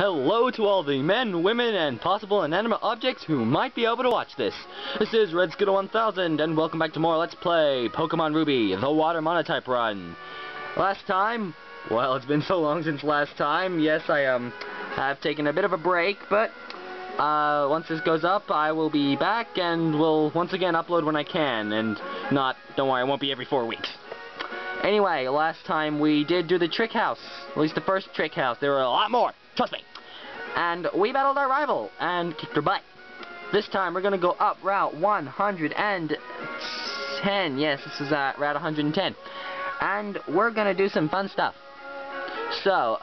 Hello to all the men, women, and possible inanimate objects who might be able to watch this. This is Red Skittle 1000, and welcome back to more Let's Play Pokemon Ruby, the Water Monotype run. Last time, well, it's been so long since last time. Yes, I have taken a bit of a break, but once this goes up, I will be back and will once again upload when I can, and don't worry, it won't be every 4 weeks. Anyway, last time we did do the trick house, at least the first trick house. There were a lot more, trust me. And we battled our rival and kicked her butt. This time we're going to go up Route 110. Yes, this is Route 110. And we're going to do some fun stuff. So,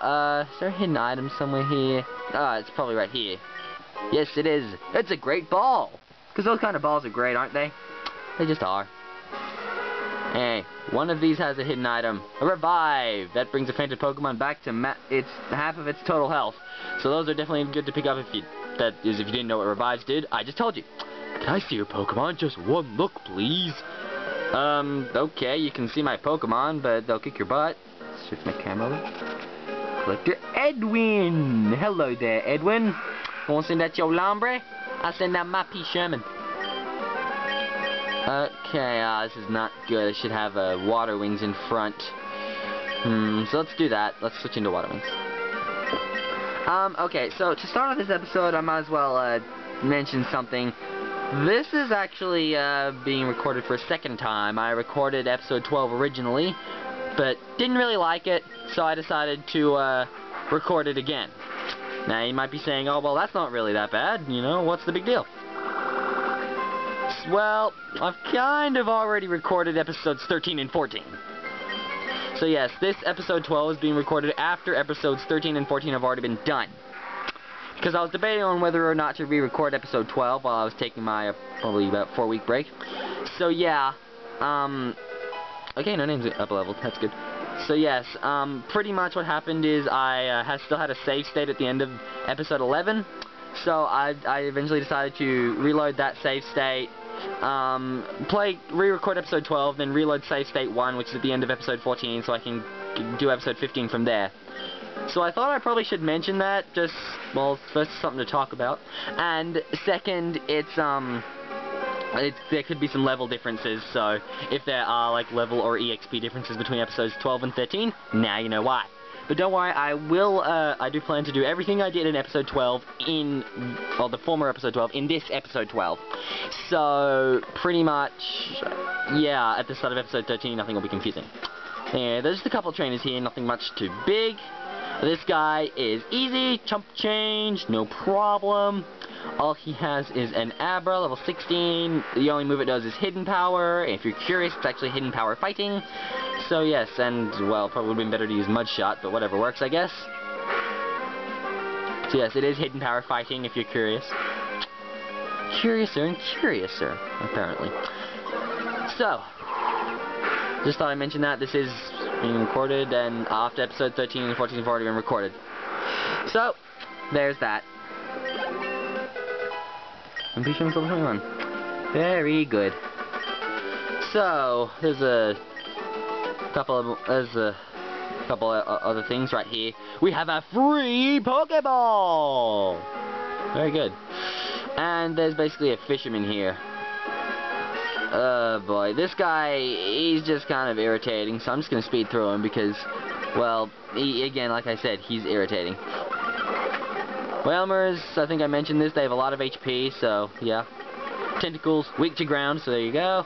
is there a hidden item somewhere here? It's probably right here. Yes, it is. It's a great ball. Because those kind of balls are great, aren't they? They just are. Hey, one of these has a hidden item. A revive! That brings a fainted Pokemon back to half of its total health. So those are definitely good to pick up if you didn't know what revives did. I just told you. Can I see your Pokemon? Just one look, please. Okay, you can see my Pokemon, but they'll kick your butt. Shift my camera over. Collector Edwin! Hello there, Edwin. Want to send that your Lombre? I'll send that my P. Sherman. Okay, this is not good. I should have water wings in front. So let's do that. Let's switch into water wings. Okay, so to start off this episode, I might as well mention something. This is actually being recorded for a second time. I recorded episode 12 originally, but didn't really like it, so I decided to record it again. Now, you might be saying, oh, well, that's not really that bad. You know, what's the big deal? Well, I've kind of already recorded episodes 13 and 14. So yes, this episode 12 is being recorded after episodes 13 and 14 have already been done. Because I was debating on whether or not to re-record episode 12 while I was taking my probably about 4-week break. So yeah, okay, no name's up leveled, that's good. So yes, pretty much what happened is I still had a save state at the end of episode 11. So I eventually decided to reload that save state, re-record episode 12, then reload save state 1, which is at the end of episode 14, so I can do episode 15 from there. So I thought I probably should mention that, just, well, first something to talk about, and second, there could be some level differences, so if there are, like, level or EXP differences between episodes 12 and 13, now you know why. But don't worry, I do plan to do everything I did in episode 12 the former episode 12, in this episode 12. So, pretty much, yeah, at the start of episode 13, nothing will be confusing. Yeah, there's just a couple of trainers here, nothing much too big. This guy is easy, chump change, no problem. All he has is an Abra, level 16. The only move it does is Hidden Power. If you're curious, it's actually Hidden Power Fighting. So yes, and, well, probably would have been better to use Mud Shot, but whatever works, I guess. So yes, it is Hidden Power Fighting, if you're curious. Curiouser and curiouser, apparently. So, just thought I'd mention that. This is being recorded, and after episode 13 and 14 have already been recorded. So, there's that. I'm pretty sure I'm still 21. Very good. So, there's a couple of other things right here. We have a free Pokeball! Very good. And there's basically a fisherman here. Oh boy, this guy, he's just kind of irritating, so I'm just going to speed through him because, well, again, like I said, he's irritating. Whalmers, I think I mentioned this, they have a lot of HP, so, yeah. Tentacles, weak to ground, so there you go.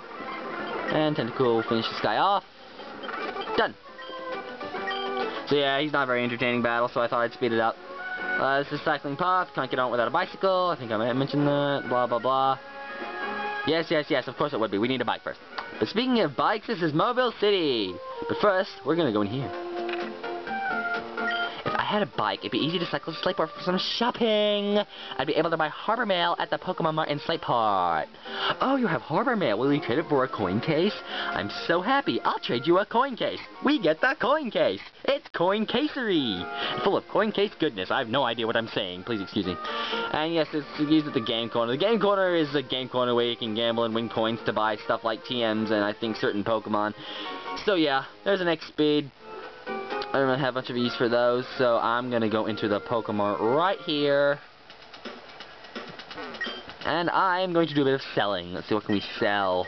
And Tentacle, finish this guy off. Done. So yeah, he's not a very entertaining battle, so I thought I'd speed it up. This is Cycling Path, can't get on without a bicycle, I think I may have mentioned that, blah blah blah. Yes, of course it would be, we need a bike first. But speaking of bikes, this is Mauville City. But first, we're gonna go in here. If I had a bike, it'd be easy to cycle to Slateport for some shopping. I'd be able to buy Harbor Mail at the Pokemon Mart in Slateport. Oh, you have Harbor Mail. Will you trade it for a coin case? I'm so happy. I'll trade you a coin case. We get the coin case. It's coin casery. Full of coin case goodness. I have no idea what I'm saying. Please excuse me. And yes, it's used at the game corner. The game corner is a game corner where you can gamble and win coins to buy stuff like TMs and I think certain Pokemon. So yeah, there's an X-Speed. I don't really have much of a use for those, so I'm gonna go into the Pokemon right here. And I'm going to do a bit of selling. Let's see, what can we sell?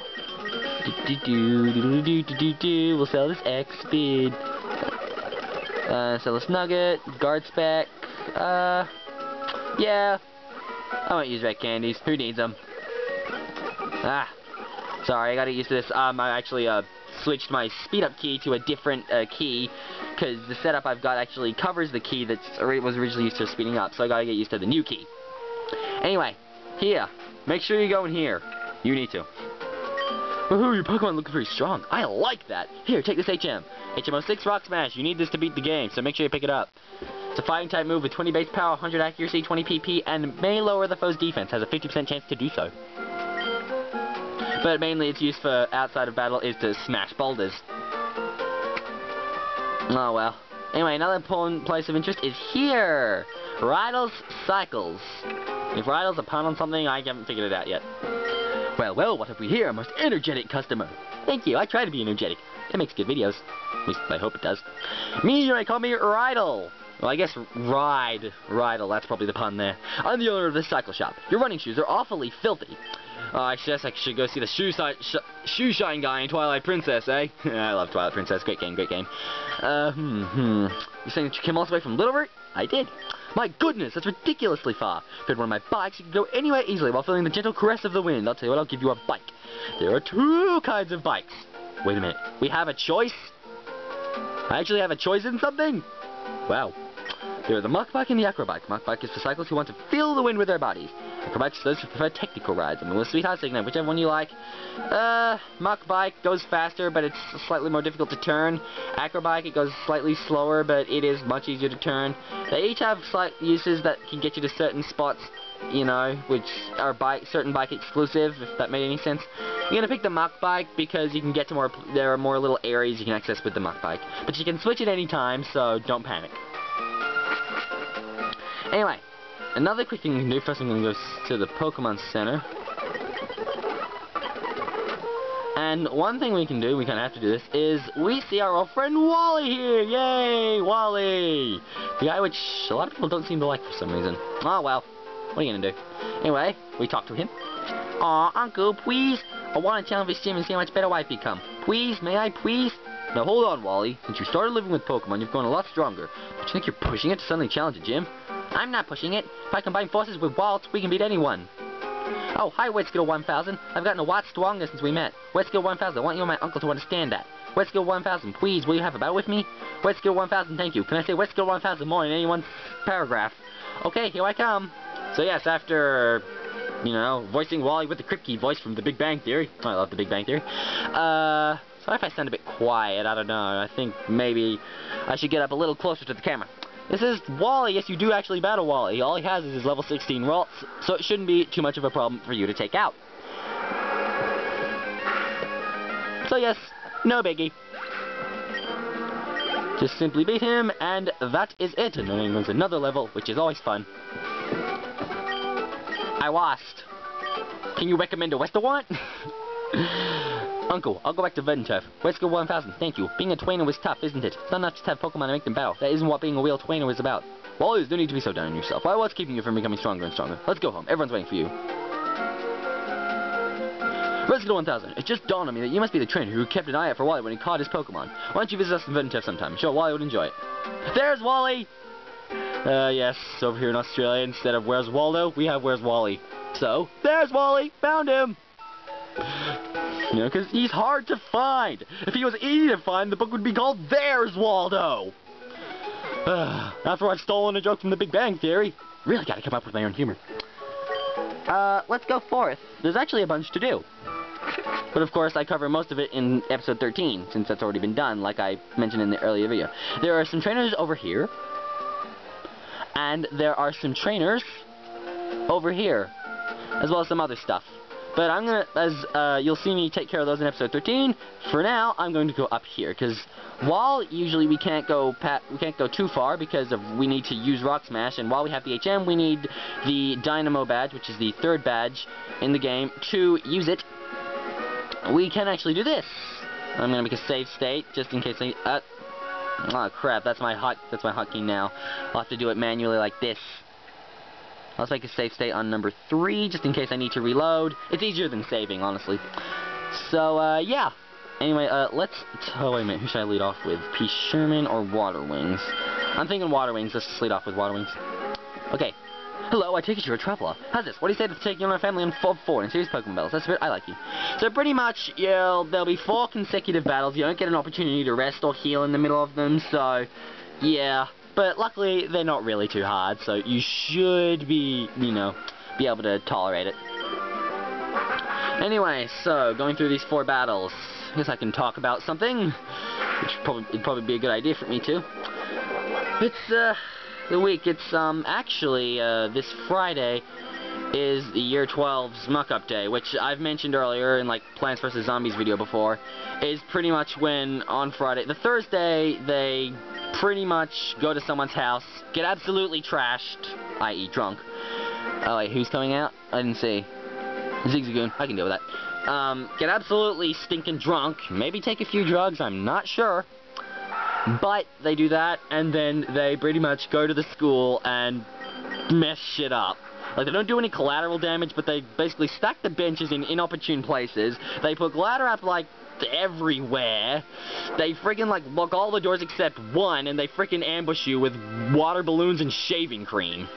We'll sell this X-Speed. Sell this Nugget, Guard Spec. Yeah. I won't use red candies. Who needs them? Sorry, I got used to this. I actually switched my speed up key to a different key, because the setup I've got actually covers the key that was originally used for speeding up, so I gotta get used to the new key. Anyway, here, make sure you go in here. You need to. Woohoo, your Pokemon looks pretty strong. I like that. Here, take this HM. HM06 Rock Smash. You need this to beat the game, so make sure you pick it up. It's a fighting type move with 20 base power, 100 accuracy, 20 PP, and may lower the foe's defense. Has a 50% chance to do so. But mainly its use for outside of battle is to smash boulders. Oh well. Anyway, another important place of interest is here! Rydell's Cycles. If Rydell's a pun on something, I haven't figured it out yet. Well, well, what have we here? A most energetic customer. Thank you, I try to be energetic. It makes good videos. At least, I hope it does. Me, you may call me Rydell. Well, I guess Rydell, that's probably the pun there. I'm the owner of this cycle shop. Your running shoes are awfully filthy. I guess I should go see the shoe shine guy in Twilight Princess, eh? I love Twilight Princess. Great game, great game. You saying that you came all the way from Littlebert? I did. My goodness, that's ridiculously far. If you had one of my bikes, you could go anywhere easily while feeling the gentle caress of the wind. I'll tell you what, I'll give you a bike. There are 2 kinds of bikes. Wait a minute. We have a choice? I actually have a choice in something? Wow. There are the Mach Bike and the Acro Bike. Mach Bike is for cyclists who want to feel the wind with their bodies. Acro Bike is for those who prefer technical rides. I'm with Sweetheart Signal, whichever one you like. Mach Bike goes faster, but it's slightly more difficult to turn. Acro Bike, it goes slightly slower, but it is much easier to turn. They each have slight uses that can get you to certain spots, you know, which are certain bike exclusive, if that made any sense. You're gonna pick the Mach Bike because you can get to there are more little areas you can access with the Mach Bike. But you can switch at any time, so don't panic. Anyway, another quick thing you can do. First I'm going to go to the Pokemon Center. And one thing we can do, we kind of have to do this, is we see our old friend Wally here! Yay! Wally! The guy which a lot of people don't seem to like for some reason. Oh well, what are you going to do? Anyway, we talk to him. Aw, Uncle, please! I want to challenge this gym and see how much better I've become. Please, may I please? Now hold on, Wally. Since you started living with Pokemon, you've grown a lot stronger. Don't you think you're pushing it to suddenly challenge a gym? I'm not pushing it. If I combine forces with Walt, we can beat anyone. Oh, hi, Wetskill 1000. I've gotten a lot stronger since we met. Wetskill 1000, I want you and my uncle to understand that. Wetskill 1000, please, will you have a battle with me? Wetskill 1000, thank you. Can I say Wetskill 1000 more in any one paragraph? Okay, here I come. So yes, after, you know, voicing Wally with the Kripke voice from The Big Bang Theory. I love The Big Bang Theory. Sorry if I sound a bit quiet, I don't know. I think maybe I should get up a little closer to the camera. This is Wally. Yes, you do actually battle Wally. All he has is his level 16 Ralts, so it shouldn't be too much of a problem for you to take out. So yes, no biggie. Just simply beat him, and that is it. And then there's another level, which is always fun. I lost. Can you recommend a restaurant? Uncle, I'll go back to Monotype. Wetskill 1000, thank you. Being a trainer was tough, isn't it? It's not enough just to have Pokemon and make them battle. That isn't what being a real trainer is about. Wally, there's no need to be so down on yourself. What's keeping you from becoming stronger and stronger? Let's go home. Everyone's waiting for you. Wetskill 1000, it just dawned on me that you must be the trainer who kept an eye out for Wally when he caught his Pokemon. Why don't you visit us in Monotype sometime? I'm sure Wally would enjoy it. There's Wally! Yes, over here in Australia, instead of Where's Waldo, we have Where's Wally. So, there's Wally! Found him! You know, because he's hard to find. If he was easy to find, the book would be called There's Waldo. After I've stolen a joke from The Big Bang Theory, really gotta come up with my own humor. Let's go forth. There's actually a bunch to do. But of course, I cover most of it in episode 13, since that's already been done, like I mentioned in the earlier video. There are some trainers over here, and there are some trainers over here, as well as some other stuff. But I'm gonna, as you'll see me take care of those in episode 13. For now, I'm going to go up here because while usually we can't go too far because we need to use Rock Smash, and while we have the HM, we need the Dynamo badge, which is the 3rd badge in the game, to use it. We can actually do this. I'm gonna make a save state just in case Oh crap, that's my hotkey now. I'll have to do it manually like this. Let's make a save state on number 3, just in case I need to reload. It's easier than saving, honestly. So, yeah. Anyway, let's... Oh, wait a minute. Who should I lead off with? P. Sherman or Water Wings? I'm thinking Water Wings. Let's just lead off with Water Wings. Okay. Hello, I take it you're a traveler. How's this? What do you say to taking on our family on 4 in series Pokemon battles? That's I like you. So pretty much, there'll be 4 consecutive battles. You don't get an opportunity to rest or heal in the middle of them, so... Yeah. But luckily, they're not really too hard, so you should be, be able to tolerate it. Anyway, so, going through these 4 battles, I guess I can talk about something, which would probably be a good idea for me too. It's, the week, it's, actually, this Friday is the Year 12's muck-up day, which I've mentioned earlier in, like, Plants vs. Zombies video before, is pretty much when, on Friday, the Thursday, they pretty much go to someone's house, get absolutely trashed, i.e. drunk. Oh wait, who's coming out? I didn't see. Zigzagoon, I can deal with that. Get absolutely stinking drunk, maybe take a few drugs, I'm not sure. But they do that, and then they pretty much go to the school and mess shit up. Like, they don't do any collateral damage, but they basically stack the benches in inopportune places. They put glider up, like, everywhere. They friggin', like, lock all the doors except one, and they friggin' ambush you with water balloons and shaving cream.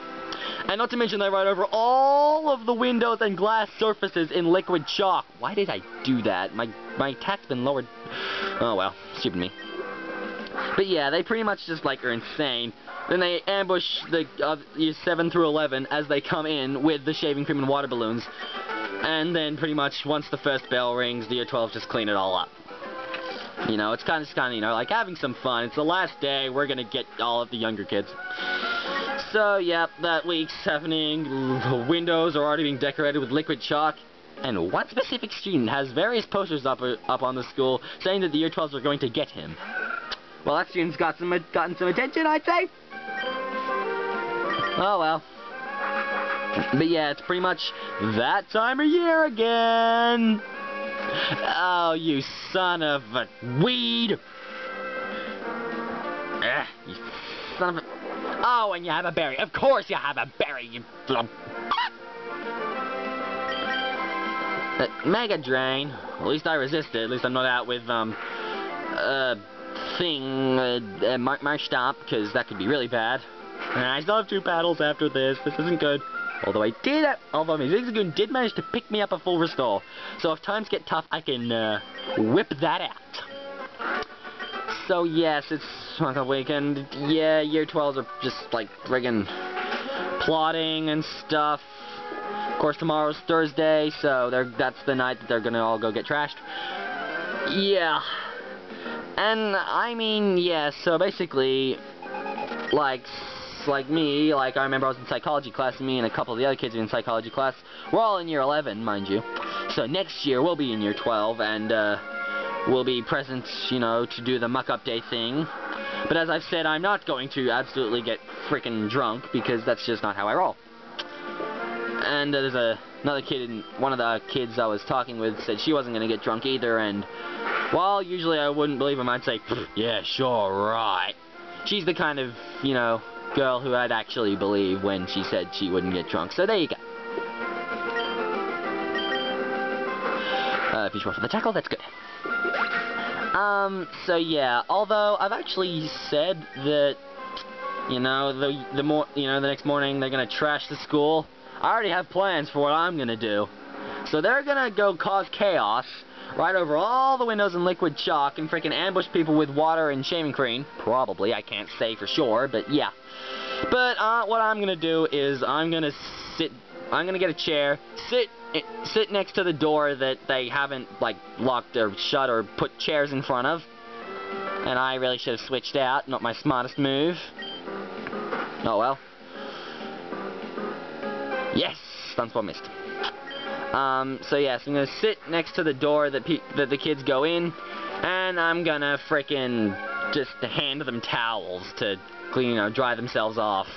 And not to mention they ride over all of the windows and glass surfaces in liquid chalk. Why did I do that? My attack's been lowered. Oh well, stupid me. But yeah, they pretty much just, like, are insane. Then they ambush the years 7 through 11 as they come in with the shaving cream and water balloons. And then pretty much once the first bell rings, the Year 12 just clean it all up. It's kind of, like having some fun. It's the last day. We're going to get all of the younger kids. So, yeah, that week's happening. The windows are already being decorated with liquid chalk. And one specific student has various posters up on the school saying that the Year 12s are going to get him. Well, that student's gotten some attention, I'd say. Oh, well. But yeah, it's pretty much that time of year again. Oh, you son of a weed. You son of a... Oh, and you have a berry. Of course you have a berry, you... Mega Drain. At least I resisted. At least I'm not out with, Marshtomp, because that could be really bad. And I still have 2 battles after this. This isn't good. Although my Zigzagoon did manage to pick me up a full restore. So if times get tough, I can, whip that out. So yes, it's Muck-Up Weekend. Yeah, Year 12s are just, like, friggin' plotting and stuff. Of course, tomorrow's Thursday, so that's the night that they're gonna all go get trashed. Yeah. And, I mean, yeah, so basically, like me, like, I remember I was in psychology class, and me and a couple of the other kids in psychology class, we're all in Year 11, mind you. So next year, we'll be in Year 12, and, we'll be present, to do the muck-up day thing. But as I've said, I'm not going to absolutely get frickin' drunk, because that's just not how I roll. And there's another kid, one of the kids I was talking with said she wasn't going to get drunk either, and while usually I wouldn't believe him, I'd say, yeah, sure, right. She's the kind of, girl who I'd actually believe when she said she wouldn't get drunk. So there you go. If you for the tackle, that's good. So yeah, although I've actually said that, the next morning they're gonna trash the school. I already have plans for what I'm gonna do. So they're gonna go cause chaos, ride over all the windows in liquid chalk, and freaking ambush people with water and shaving cream. Probably, I can't say for sure, but yeah. But what I'm gonna do is I'm gonna get a chair, sit next to the door that they haven't, like, locked or shut or put chairs in front of. And I really should have switched out, not my smartest move. Oh well. Yes! Stun missed. So yes, I'm gonna sit next to the door that the kids go in, and I'm gonna frickin' just hand them towels to clean, dry themselves off.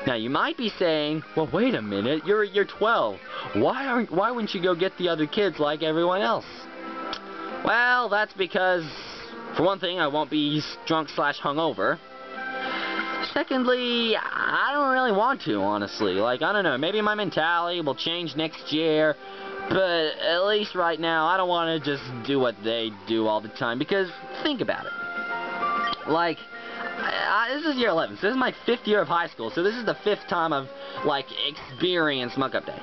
Now you might be saying, well, wait a minute, you're at Year 12. Why wouldn't you go get the other kids like everyone else? Well, that's because For one thing, I won't be drunk / hungover. Secondly, I don't really want to, honestly. Like, I don't know, maybe my mentality will change next year, but at least right now, I don't want to just do what they do all the time, because think about it. Like, this is year 11, so this is my 5th year of high school, so this is the 5th time I've, like, experienced muck-up day.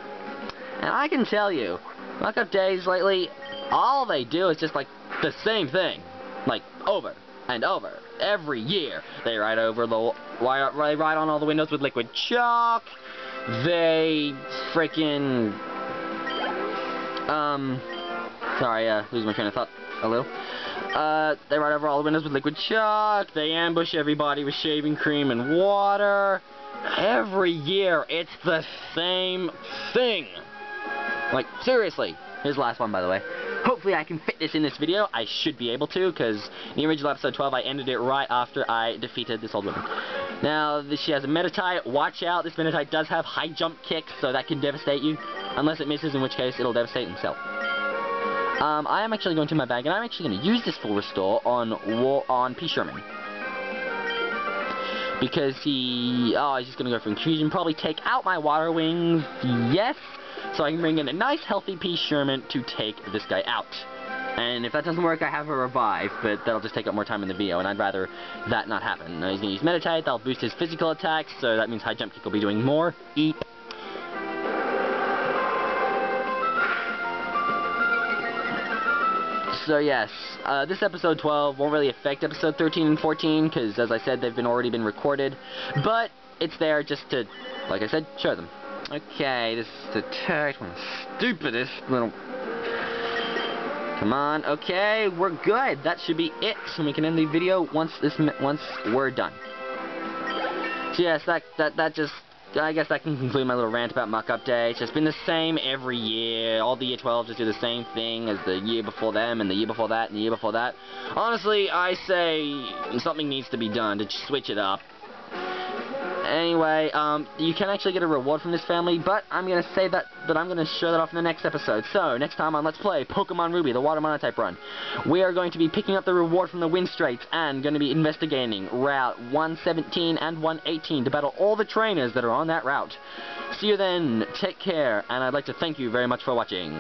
And I can tell you, muck-up days lately, all they do is just, like, the same thing. Like, over and over. Every year. They write on all the windows with liquid chalk. They freaking... sorry, losing my train of thought a little. They write over all the windows with liquid chalk. They ambush everybody with shaving cream and water. Every year, it's the same thing. Like, seriously. Here's the last one, by the way. Hopefully I can fit this in this video. I should be able to, because in the original episode 12, I ended it right after I defeated this old woman. Now, she has a Monotype. Watch out, this Monotype does have high jump kicks, so that can devastate you. Unless it misses, in which case it'll devastate himself. I am actually going to my bag, and I'm actually going to use this full restore on P. Sherman. Because he's just going to go for Infusion, probably take out my Water Wings, yes, so I can bring in a nice healthy P. Sherman to take this guy out. And if that doesn't work, I have a revive, but that'll just take up more time in the video, and I'd rather that not happen. Now he's going to use Monotype, that'll boost his physical attacks, so that means high jump kick will be doing more. Eep. So yes, this episode 12 won't really affect episode 13 and 14, because as I said, they've already been recorded, but it's there just to, like I said, show them. Okay, this is the text, one of the stupidest little... Come on, okay, we're good. That should be it, so we can end the video once we're done. So yes, I guess that can conclude my little rant about muck-up day. It's just been the same every year. All the year 12 just do the same thing as the year before them, and the year before that, and the year before that. Honestly, I say something needs to be done to switch it up. Anyway, you can actually get a reward from this family, but I'm going to say that, I'm going to show that off in the next episode. So, next time on Let's Play Pokemon Ruby, the Water Monotype run, we are going to be picking up the reward from the Winstrates, and going to be investigating Route 117 and 118 to battle all the trainers that are on that route. See you then, take care, and I'd like to thank you very much for watching.